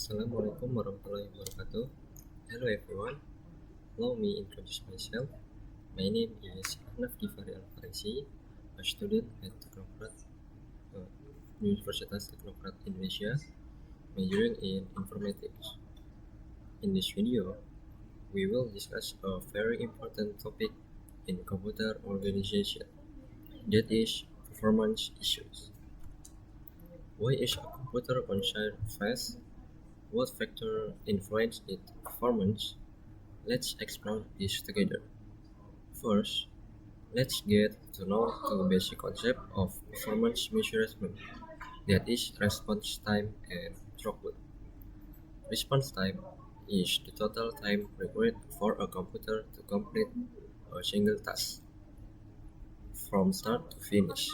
Assalamualaikum warahmatullahi wabarakatuh. Hello everyone. Allow me introduce myself. My name is Arnaf Givari Al-Farisi, a student at uh, Universitas Teknokrat Indonesia, majoring in informatics. In this video, we will discuss a very important topic in computer organization, that is performance issues. Why is a computer considered fast? What factor influence its performance? Let's explore this together. First, let's get to know the basic concept of performance measurement, that is response time and throughput. Response time is the total time required for a computer to complete a single task from start to finish.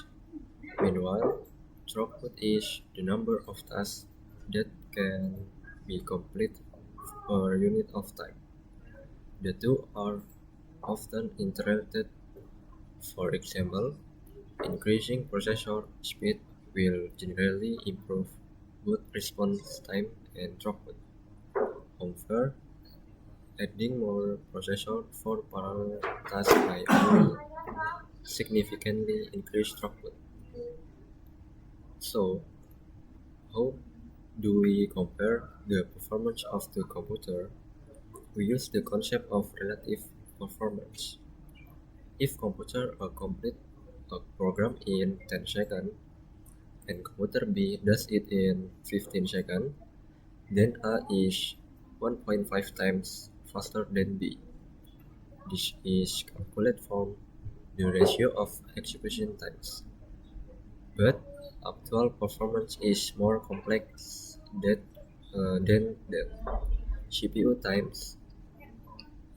Meanwhile, throughput is the number of tasks that can be completed per unit of time. The two are often interrelated. For example, increasing processor speed will generally improve both response time and throughput. However, adding more processor for parallel tasks may only significantly increase throughput. So, how do we compare the performance of the computer? We use the concept of relative performance. If computer complete a program in 10 seconds, and computer B does it in 15 seconds, then A is 1.5 times faster than B. This is calculated from the ratio of execution times. But actual performance is more complex than that. CPU times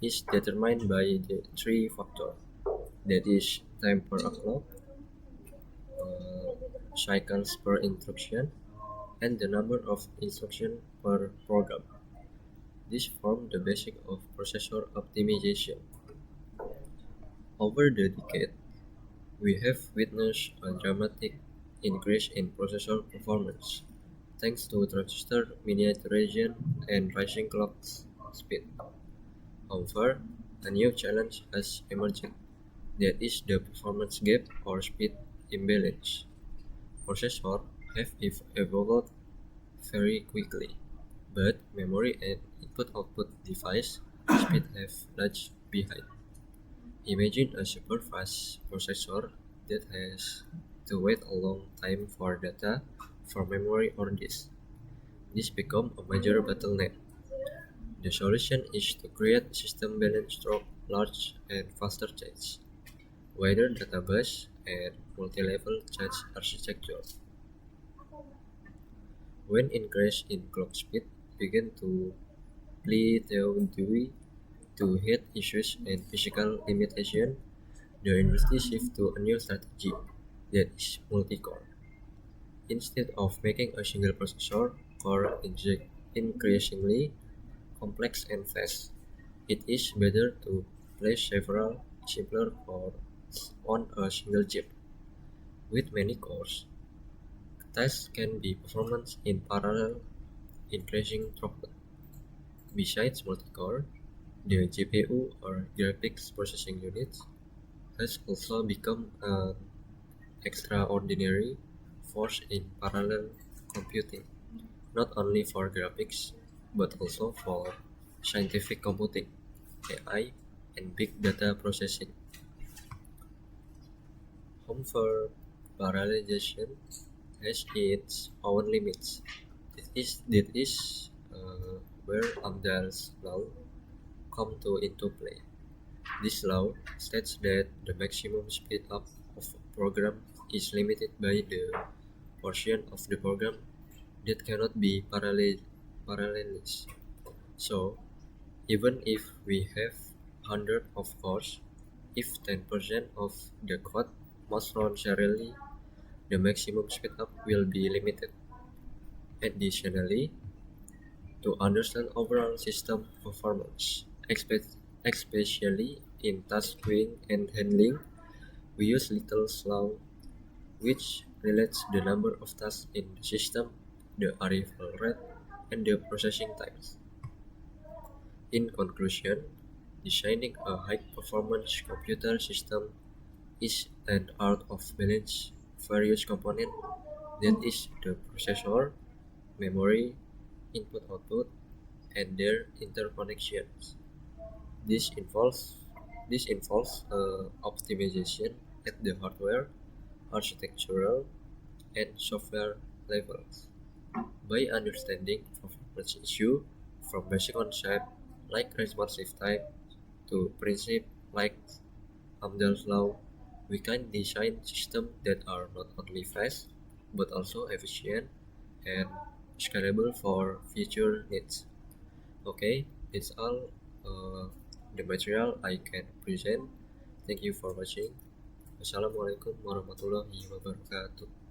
is determined by the three factors, that is time per clock, uh, cycles per instruction, and the number of instructions per program. This forms the basis of processor optimization. Over the decade, we have witnessed a dramatic increase in processor performance thanks to transistor miniaturization and rising clock speed. However, a new challenge has emerged, that is the performance gap or speed imbalance. Processors have evolved very quickly, but memory and input-output device speed have lagged behind. Imagine a super-fast processor that has to wait a long time for data from memory or disk. This becomes a major bottleneck. The solution is to create system balance through large and faster change, wider database, and multi-level cache architecture. When increase in clock speed began to plateau due to heat issues and physical limitations, the industry shifted to a new strategy, that is multi-core. Instead of making a single processor core increasingly complex and fast, it is better to place several simpler cores on a single chip. With many cores, tasks can be performed in parallel, increasing throughput. Besides multi-core, the GPU or graphics processing unit has also become an extraordinary force in parallel computing, not only for graphics but also for scientific computing, AI, and big data processing. However, parallelization has its own limits. That is where Amdahl's law come to into play. This law states that the maximum speed up of a program is limited by the portion of the program that cannot be parallelized. So, even if we have hundreds of cores, if 10% of the code must run serially, the maximum speed up will be limited. Additionally, to understand overall system performance, especially in task queuing and handling, we use Little's law, which relates the number of tasks in the system, the arrival rate, and their processing times. In conclusion, designing a high-performance computer system is an art of balancing various components, that is, the processor, memory, input-output, and their interconnections. This involves this involves optimization at the hardware, architectural, and software levels. By understanding performance issues from basic concepts like responsive time to principles like Amdahl's law, we can design systems that are not only fast but also efficient and scalable for future needs. Okay, it's all uh, the material I can present. Thank you for watching. Wassalamualaikum warahmatullahi wabarakatuh.